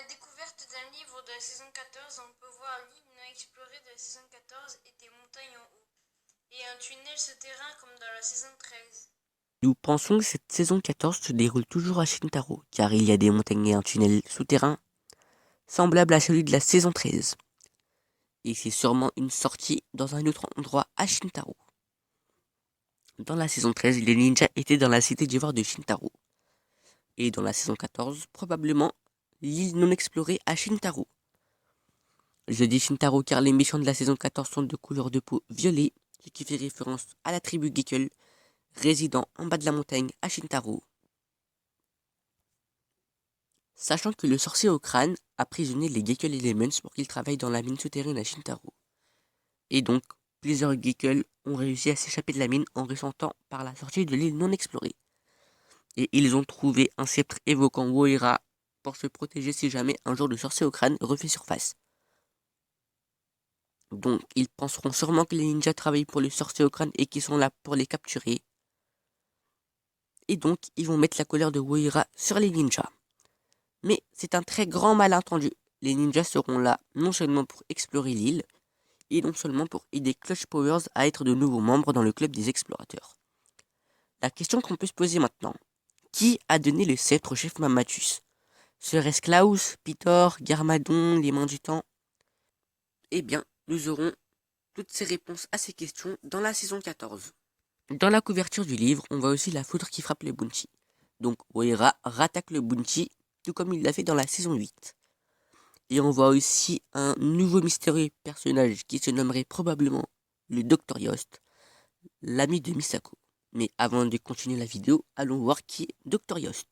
la découverte d'un livre de la saison 14, on peut voir l'île non explorée de la saison 14 et des montagnes en haut, et un tunnel souterrain comme dans la saison 13. Nous pensons que cette saison 14 se déroule toujours à Shintaro, car il y a des montagnes et un tunnel souterrain semblable à celui de la saison 13. Et c'est sûrement une sortie dans un autre endroit à Shintaro. Dans la saison 13, les ninjas étaient dans la cité d'ivoire de Shintaro. Et dans la saison 14, probablement l'île non explorée à Shintaro. Je dis Shintaro car les méchants de la saison 14 sont de couleur de peau violet, ce qui fait référence à la tribu Gekkel, résidant en bas de la montagne à Shintaro. Sachant que le sorcier au crâne a prisonnier les Gekkel Elements pour qu'ils travaillent dans la mine souterraine à Shintaro. Et donc, plusieurs Gekkel ont réussi à s'échapper de la mine en ressentant par la sortie de l'île non explorée. Et ils ont trouvé un sceptre évoquant Woira pour se protéger si jamais un jour le sorcier au crâne refait surface. Donc, ils penseront sûrement que les ninjas travaillent pour le sorcier au crâne et qu'ils sont là pour les capturer. Et donc, ils vont mettre la colère de Woira sur les ninjas. Mais c'est un très grand malentendu. Les ninjas seront là non seulement pour explorer l'île, et non seulement pour aider Clutch Powers à être de nouveaux membres dans le club des explorateurs. La question qu'on peut se poser maintenant, qui a donné le sceptre au chef Mammatus? Serait-ce Klaus, Pitor, Garmadon, les mains du temps? Eh bien, nous aurons toutes ces réponses à ces questions dans la saison 14. Dans la couverture du livre, on voit aussi la foudre qui frappe le Bounty. Donc Oira rattaque le Bounty, tout comme il l'a fait dans la saison 8. Et on voit aussi un nouveau mystérieux personnage qui se nommerait probablement le Dr Yost, l'ami de Misako. Mais avant de continuer la vidéo, allons voir qui est Dr Yost.